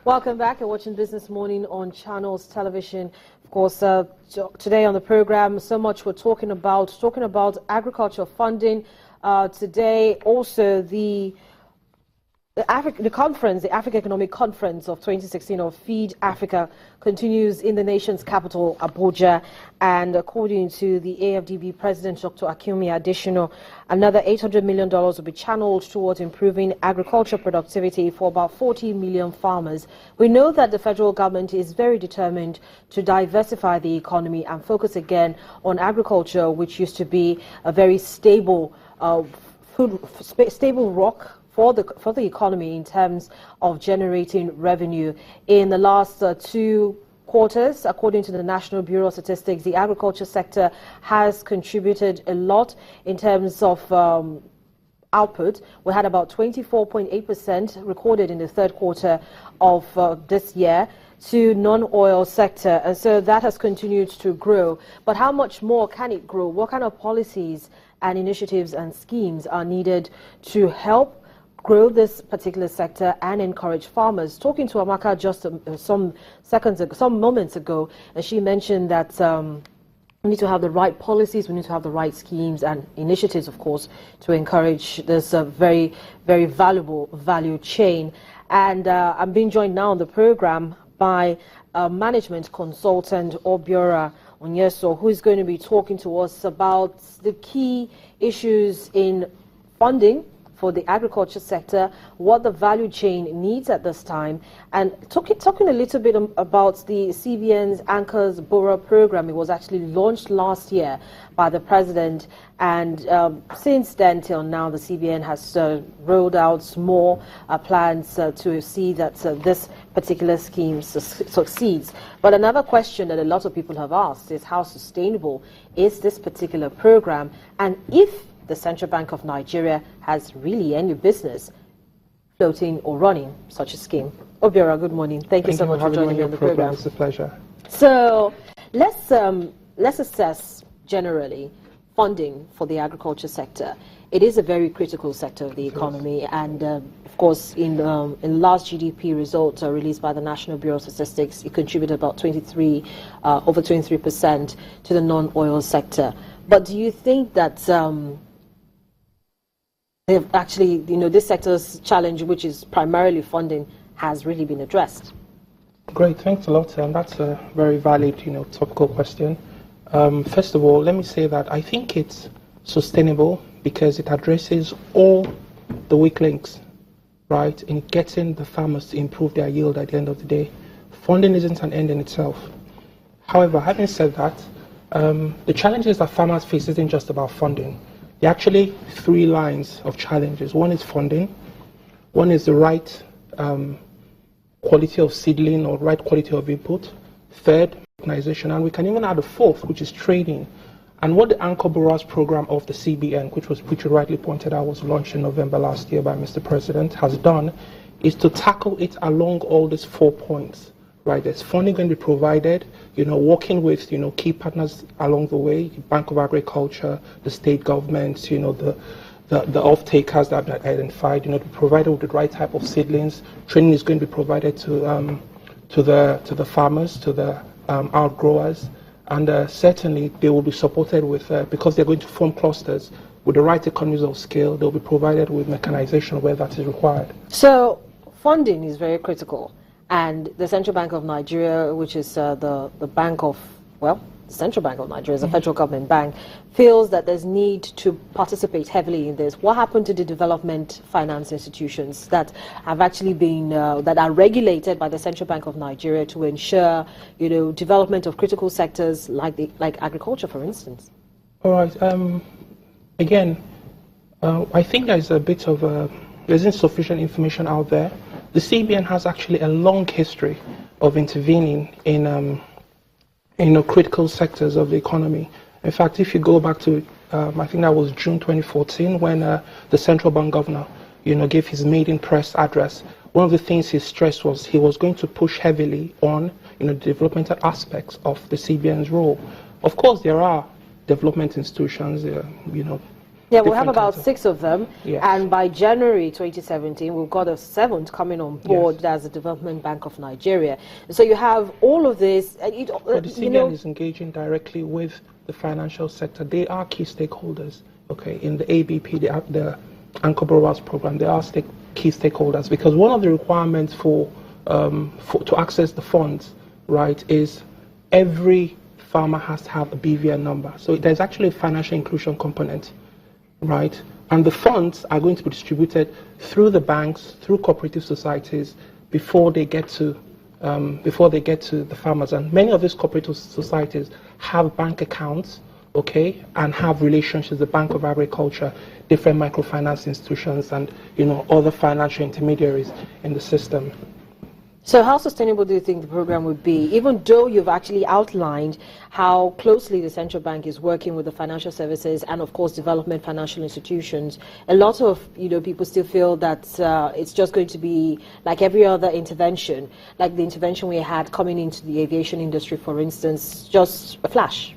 Welcome back. You're watching Business Morning on Channels Television. Of course, today on the program, so much we're talking about agriculture funding. Today, also the Africa Economic Conference of 2016 of Feed Africa continues in the nation's capital, Abuja. And according to the AFDB President, Dr. Akinwumi Adesina, another $800 million will be channeled towards improving agriculture productivity for about 40 million farmers. We know that the federal government is very determined to diversify the economy and focus again on agriculture, which used to be a very stable stable rock for the economy in terms of generating revenue. In the last 2 quarters, according to the National Bureau of Statistics, the agriculture sector has contributed a lot in terms of output. We had about 24.8% recorded in the 3rd quarter of this year to non-oil sector, and so that has continued to grow. But how much more can it grow? What kind of policies and initiatives and schemes are needed to help grow this particular sector and encourage farmers? Talking to Amaka just some moments ago, and she mentioned that we need to have the right policies, we need to have the right schemes and initiatives, of course, to encourage this very, very valuable value chain. And I'm being joined now on the program by management consultant Obiora Onyeso, who is going to be talking to us about the key issues in funding for the agriculture sector, what the value chain needs at this time, and talking a little bit about the CBN's Anchors Borough program. It was actually launched last year by the president, and since then till now, the CBN has rolled out more plans to see that this particular scheme succeeds. But another question that a lot of people have asked is how sustainable is this particular program, and if the Central Bank of Nigeria has really any business floating or running such a scheme. Obiora, good morning. Thank you so much for joining me on the program. It's a pleasure. So let's assess generally funding for the agriculture sector. It is a very critical sector of the economy, and of course, in last GDP results released by the National Bureau of Statistics, it contributed about over 23% to the non-oil sector. But do you think that actually, this sector's challenge, which is primarily funding, has really been addressed? Great, thanks a lot. That's a very valid, topical question. First of all, let me say that I think it's sustainable because it addresses all the weak links, right, in getting the farmers to improve their yield at the end of the day. Funding isn't an end in itself. However, having said that, the challenges that farmers face isn't just about funding. There are actually 3 lines of challenges. One is funding, one is the right quality of seedling or right quality of input, third, mechanization, and we can even add a 4th, which is training. And what the Anchor Boroughs program of the CBN, which you rightly pointed out was launched in November last year by Mr. President, has done, is to tackle it along all these 4 points. Right, there's funding going to be provided, working with, key partners along the way, Bank of Agriculture, the state governments, the off-takers that have been identified, to be provided with the right type of seedlings. Training is going to be provided to the farmers, to the outgrowers, and certainly they will be supported with, because they're going to form clusters, with the right economies of scale, they'll be provided with mechanization where that is required. So funding is very critical. And the Central Bank of Nigeria, which is the Central Bank of Nigeria is a federal government bank, feels that there's need to participate heavily in this. What happened to the development finance institutions that have actually been, that are regulated by the Central Bank of Nigeria to ensure, development of critical sectors like agriculture, for instance? All right. Again, I think there's a bit of there's insufficient information out there. The CBN has actually a long history of intervening in critical sectors of the economy. In fact, if you go back to, I think that was June 2014, when the central bank governor, gave his maiden press address, one of the things he stressed was he was going to push heavily on, the developmental aspects of the CBN's role. Of course, there are development institutions, Yeah, we have about 6 of them, yes. And by January 2017, we've got a 7th coming on board. Yes. As the Development Bank of Nigeria. So you have all of this. But the CBN is engaging directly with the financial sector. They are key stakeholders, okay, in the ABP, the Anchor Borrowers Program. They are key stakeholders, because one of the requirements to access the funds, right, is every farmer has to have a BVN number. So there's actually a financial inclusion component, right? And the funds are going to be distributed through the banks, through cooperative societies, before they get to the farmers. And many of these cooperative societies have bank accounts, okay, and have relationships, the Bank of Agriculture, different microfinance institutions, and other financial intermediaries in the system. So how sustainable do you think the program would be, even though you've actually outlined how closely the central bank is working with the financial services and, of course, development financial institutions? A lot of people still feel that it's just going to be like every other intervention, like the intervention we had coming into the aviation industry, for instance, just a flash.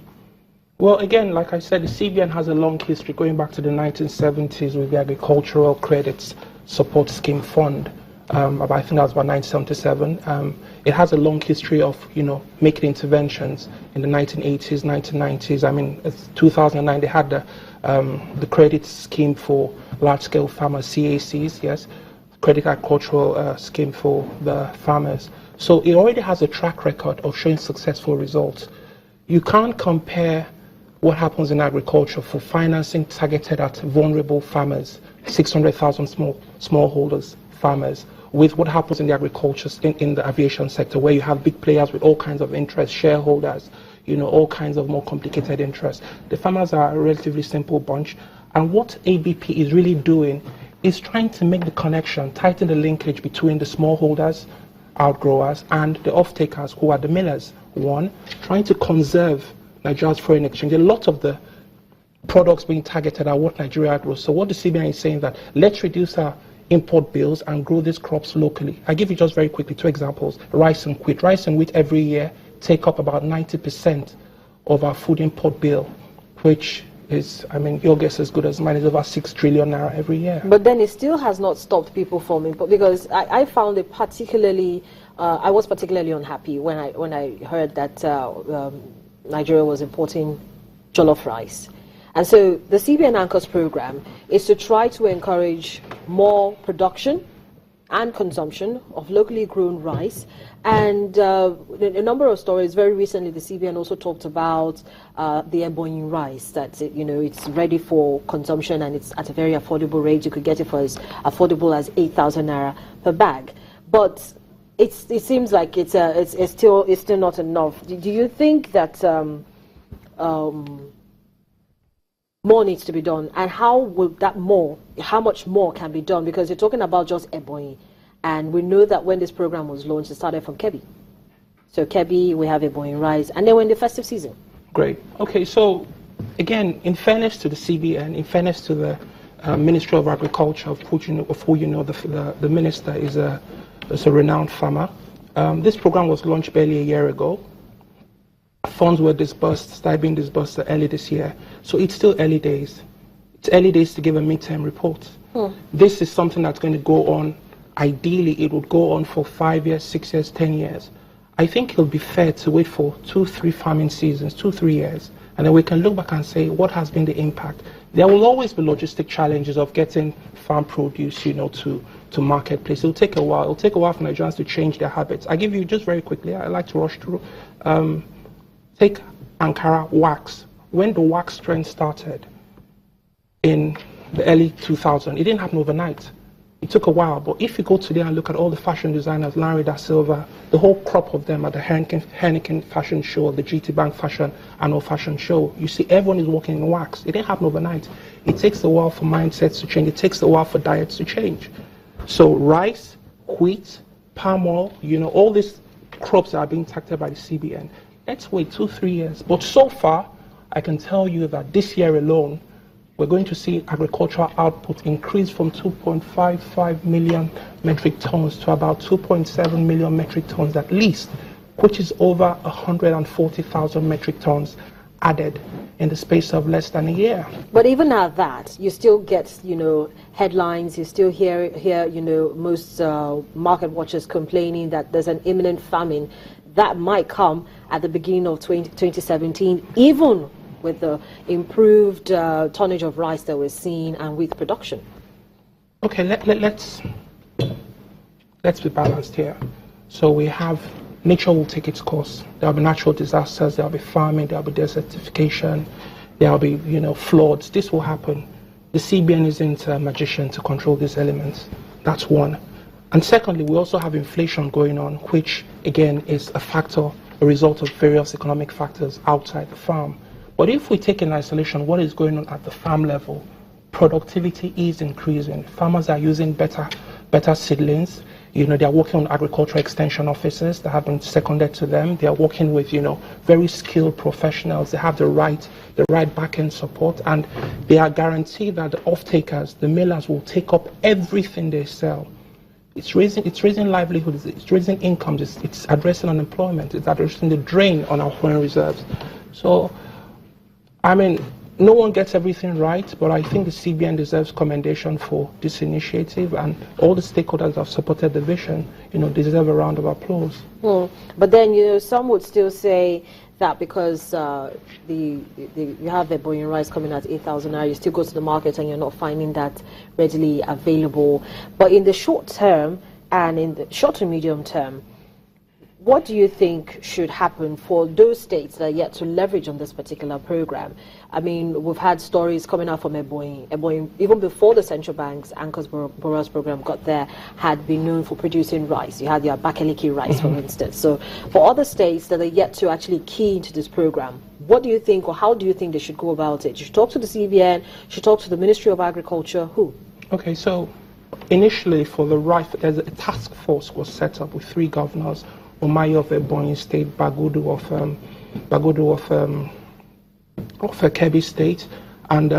Well, again, like I said, the CBN has a long history going back to the 1970s with the Agricultural Credits Support Scheme Fund. I think that was about 1977. It has a long history of, making interventions in the 1980s, 1990s. I mean, it's 2009, they had the credit scheme for large-scale farmers, CACs, yes, Credit Agricultural Scheme for the farmers. So it already has a track record of showing successful results. You can't compare what happens in agriculture for financing targeted at vulnerable farmers, 600,000 smallholders, farmers, with what happens in the agriculture, in the aviation sector, where you have big players with all kinds of interests, shareholders, all kinds of more complicated interests. The farmers are a relatively simple bunch, and what ABP is really doing is trying to make the connection, tighten the linkage between the smallholders, outgrowers, and the off-takers, who are the millers. One, trying to conserve Nigeria's foreign exchange. A lot of the products being targeted are what Nigeria grows. So what the CBN is saying that let's reduce our import bills and grow these crops locally. I give you just very quickly 2 examples. Rice and wheat. Rice and wheat every year take up about 90% of our food import bill, which is, I mean, your guess is as good as mine, is over 6 trillion naira every year. But then it still has not stopped people from import, because I found it particularly, I was particularly unhappy when I heard that Nigeria was importing jollof rice. And so the CBN Anchors program is to try to encourage more production and consumption of locally grown rice. And a number of stories. Very recently, the CBN also talked about the MOU Rice, that it's ready for consumption and it's at a very affordable rate. You could get it for as affordable as 8,000 naira per bag. But it seems like it's still not enough. Do you think that more needs to be done, and how much more can be done? Because you're talking about just Ebonyi, and we know that when this program was launched, it started from Kebbi. So Kebbi, we have Ebonyi Rice, and then we're in the festive season. Great. Okay, so again, in fairness to the CBN, in fairness to the Ministry of Agriculture, of who the minister is a renowned farmer. This program was launched barely a year ago. Funds were started being disbursed early this year. So it's still early days. It's early days to give a midterm report. This is something that's going to go on. Ideally, it would go on for 5 years, 6 years, 10 years. I think it'll be fair to wait for 2-3 farming seasons, 2-3 years, and then we can look back and say, what has been the impact? There will always be logistic challenges of getting farm produce, to marketplace. It'll take a while. It'll take a while for Nigerians to change their habits. I give you just very quickly, I like to rush through. Take Ankara wax. When the wax trend started in the early 2000s, it didn't happen overnight. It took a while, but if you go today and look at all the fashion designers, Larry da Silva, the whole crop of them at the Heineken fashion show, the GT Bank fashion annual fashion show, you see everyone is working in wax. It didn't happen overnight. It takes a while for mindsets to change. It takes a while for diets to change. So rice, wheat, palm oil, all these crops that are being targeted by the CBN. Let's wait 2-3 years. But so far, I can tell you that this year alone, we're going to see agricultural output increase from 2.55 million metric tons to about 2.7 million metric tons at least, which is over 140,000 metric tons. added in the space of less than a year. But even at that, you still get, headlines, you still hear most market watchers complaining that there's an imminent famine that might come at the beginning of 2017, even with the improved tonnage of rice that we're seeing and wheat production. Okay, let's be balanced here. So we have nature will take its course. There will be natural disasters, there will be farming, there will be desertification, there will be floods. This will happen. The CBN isn't a magician to control these elements. That's one. And secondly, we also have inflation going on, which again is a factor, a result of various economic factors outside the farm. But if we take in isolation what is going on at the farm level, productivity is increasing. Farmers are using better seedlings. They are working on agricultural extension officers that have been seconded to them. They are working with, very skilled professionals. They have the right back-end support, and they are guaranteed that the off-takers, the millers, will take up everything they sell. It's raising livelihoods, it's raising incomes, it's addressing unemployment, it's addressing the drain on our foreign reserves. So, no one gets everything right, but I think the CBN deserves commendation for this initiative, and all the stakeholders that have supported the vision, deserve a round of applause. But then, some would still say that because you have the MOU Rice coming at 8,000 naira, you still go to the market and you're not finding that readily available. But in the short term and in the short to medium term, what do you think should happen for those states that are yet to leverage on this particular program? We've had stories coming out from Ebonyi. Ebonyi, even before the central bank's Anchors Borrowers program got there, had been known for producing rice. You had your Abakaliki rice, for instance. So for other states that are yet to actually key into this program, what do you think, or how do you think they should go about it? You should talk to the CBN, should talk to the Ministry of Agriculture, who? Okay, so initially for the rice, there's a task force was set up with 3 governors, Umayi of Ebonyi State, Bagudu of Kebbi State, and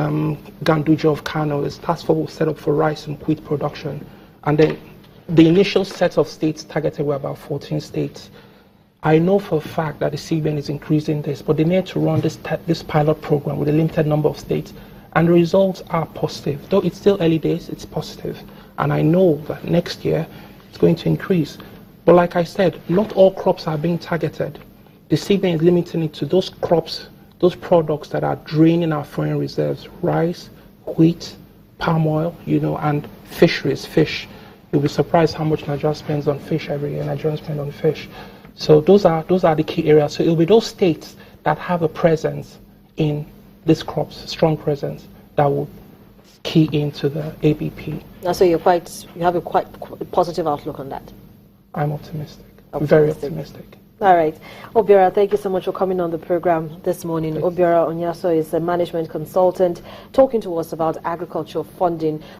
Ganduje of Kano. This task force was set up for rice and wheat production. And then the initial set of states targeted were about 14 states. I know for a fact that the CBN is increasing this, but they need to run this pilot program with a limited number of states. And the results are positive. Though it's still early days, it's positive. And I know that next year it's going to increase. But like I said, not all crops are being targeted. The CBN is limiting it to those crops, those products that are draining our foreign reserves: rice, wheat, palm oil, and fisheries, fish. You'll be surprised how much Nigeria spends on fish every year. Nigerians spend on fish. So those are the key areas. So it'll be those states that have a presence in these crops, strong presence, that will key into the ABP. So you have a quite positive outlook on that. I'm optimistic. Very optimistic. All right. Obiora, thank you so much for coming on the program this morning. Obiora Onyaso is a management consultant talking to us about agricultural funding.